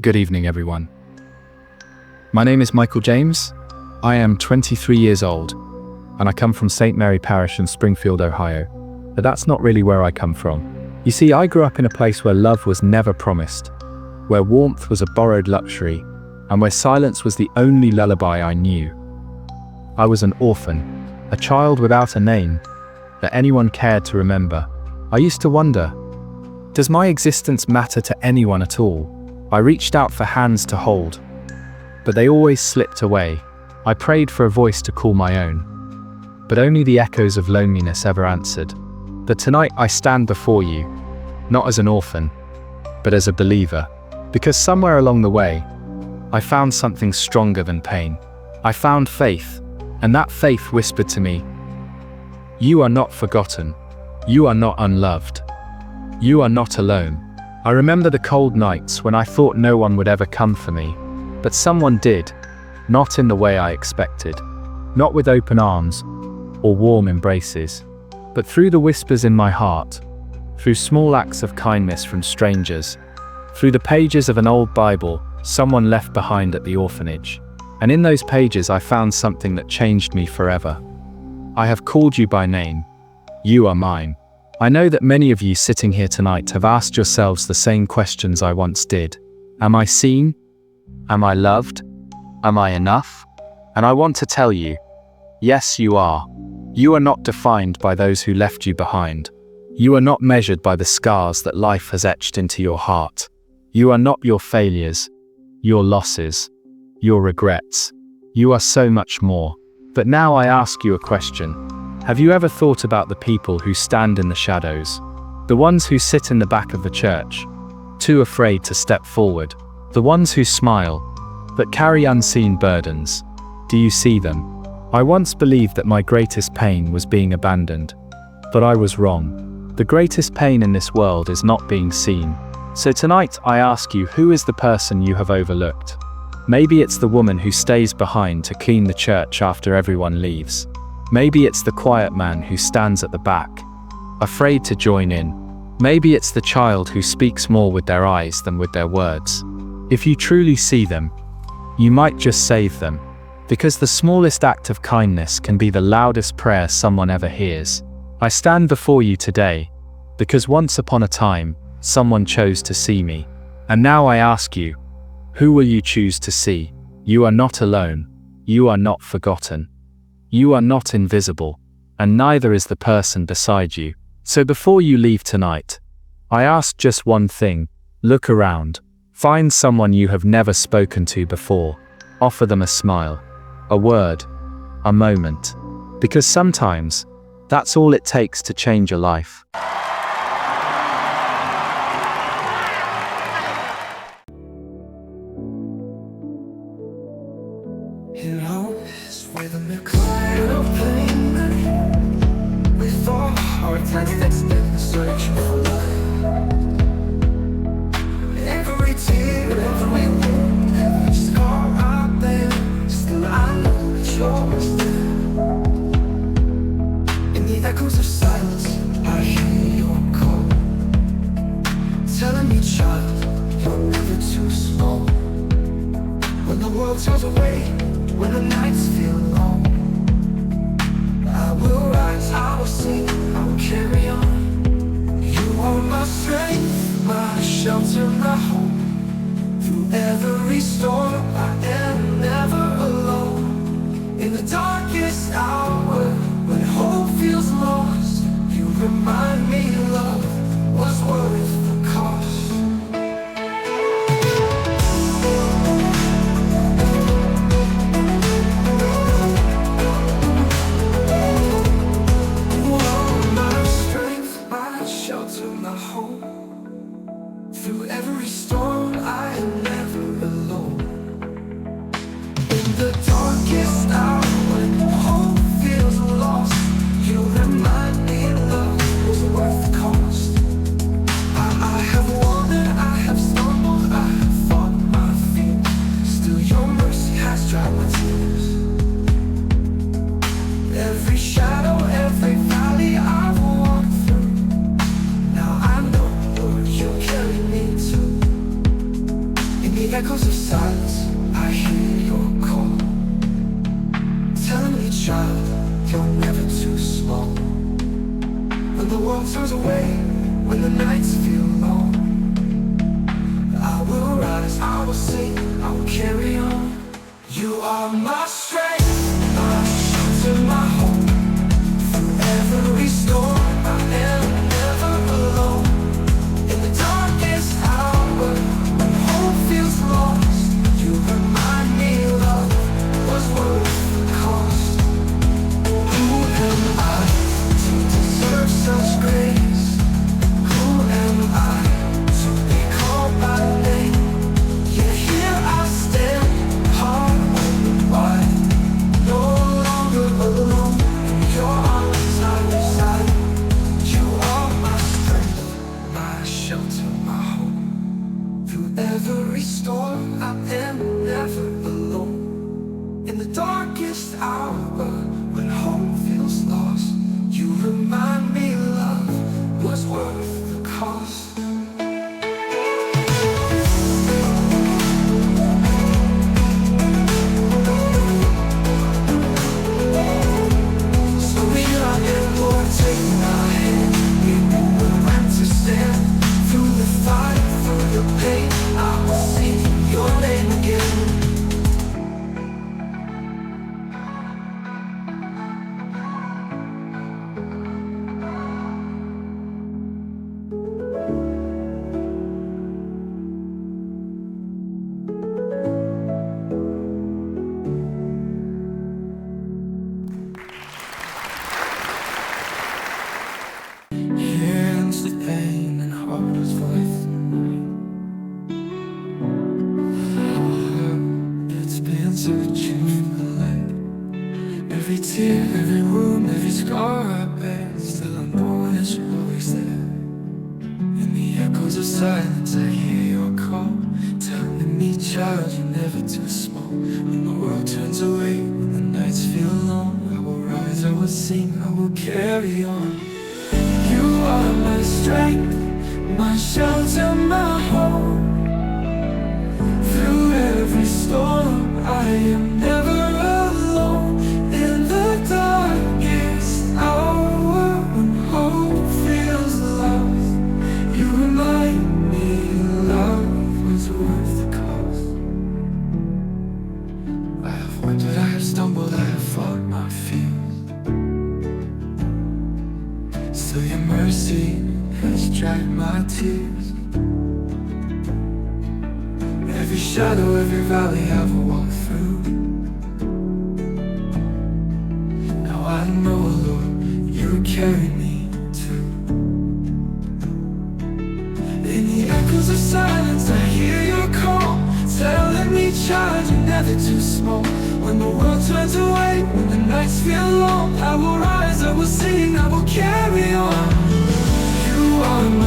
Good evening, everyone. My name is Michael James. I am 23 years old, and I come from St. Mary Parish in Springfield, Ohio. But that's not really where I come from. You see, I grew up in a place where love was never promised, where warmth was a borrowed luxury, and where silence was the only lullaby I knew. I was an orphan, a child without a name that anyone cared to remember. I used to wonder, does my existence matter to anyone at all? I reached out for hands to hold, but they always slipped away. I prayed for a voice to call my own, but only the echoes of loneliness ever answered. But tonight I stand before you, not as an orphan, but as a believer, because somewhere along the way, I found something stronger than pain. I found faith, and that faith whispered to me, "You are not forgotten. You are not unloved. You are not alone." I remember the cold nights when I thought no one would ever come for me, but someone did, not in the way I expected, not with open arms or warm embraces, but through the whispers in my heart, through small acts of kindness from strangers, through the pages of an old Bible someone left behind at the orphanage. And in those pages I found something that changed me forever. I have called you by name. You are mine. I know that many of you sitting here tonight have asked yourselves the same questions I once did. Am I seen? Am I loved? Am I enough? And I want to tell you, yes, you are. You are not defined by those who left you behind. You are not measured by the scars that life has etched into your heart. You are not your failures, your losses, your regrets. You are so much more. But now I ask you a question. Have you ever thought about the people who stand in the shadows? The ones who sit in the back of the church, too afraid to step forward. The ones who smile, but carry unseen burdens. Do you see them? I once believed that my greatest pain was being abandoned, but I was wrong. The greatest pain in this world is not being seen. So tonight I ask you, who is the person you have overlooked? Maybe it's the woman who stays behind to clean the church after everyone leaves. Maybe it's the quiet man who stands at the back, afraid to join in. Maybe it's the child who speaks more with their eyes than with their words. If you truly see them, you might just save them, because the smallest act of kindness can be the loudest prayer someone ever hears. I stand before you today, because once upon a time, someone chose to see me. And now I ask you, who will you choose to see? You are not alone. You are not forgotten. You are not invisible, and neither is the person beside you. So before you leave tonight, I ask just one thing. Look around. Find someone you have never spoken to before. Offer them a smile, a word, a moment. Because sometimes, that's all it takes to change a life. You know, it's with a milk of pain. We fall hard times that's in the search for love. Every tear, every wound, every scar out there, still I know that you're there. In the echoes of silence, I hear your call, telling me, child, you're never too small. When the world turns away, when the nights feel long, I will rise, I will sing, I will carry on. You are my strength, my shelter, my hope. Through every storm, I am never alone. In the darkest hour, when hope feels lost, you remind me love was worth the cost. Through every storm, I am never alone. In the darkest hour, when hope feels lost, you remind me love was worth the cost. I have wandered, I have stumbled, I have fought my fears. Still your mercy has dried my tears. Every shadow, every valley I've walked through, now I know, Lord, you carry me too. echoes of silence, I hear your call, telling me, child, you're never too small. When the world turns away, when the nights feel long, I will rise, I will sing, I will carry on. You are my strength, my shelter, my hope. Through every storm, I am never alone. In the darkest hour, when hope feels lost, you remind me love was worth the cost. Who am I to deserve such grace? Who am I to be called by name? Yet here I stand, heart open wide, no longer alone. In your arms I reside. You are my strength, my shelter, my hope. Through every storm, I am never alone. In the darkest hour, when hope feels lost, you remind me love was worth the cost. So here I am, Lord, take my hand. Give me the right to stand. Through the fight, through the pain, I will sing your name again. Hands the pain and heart's voice. It's been searching for the light. Every tear, every wound, every scar I bear, still I know that you're always there. In the echoes of silence, I hear your call, telling me, child, you're never too small. When the world turns away, when the nights feel long, I will rise, I will sing, I will carry on. You are my strength, my shelter, my hope. Through every storm, I am never alone. In the darkest hour, when hope feels lost, you remind me love was worth the cost. I have wandered, I have stumbled, I have fought my fears. Still your mercy has dried my tears. Every shadow, every valley I've walked through. Now I know, Lord, you carry me too. In the echoes of silence, I hear your call, telling me, child, you're never too small. When the world turns away, when the nights feel long, I will rise, I will sing, I will carry on. You are my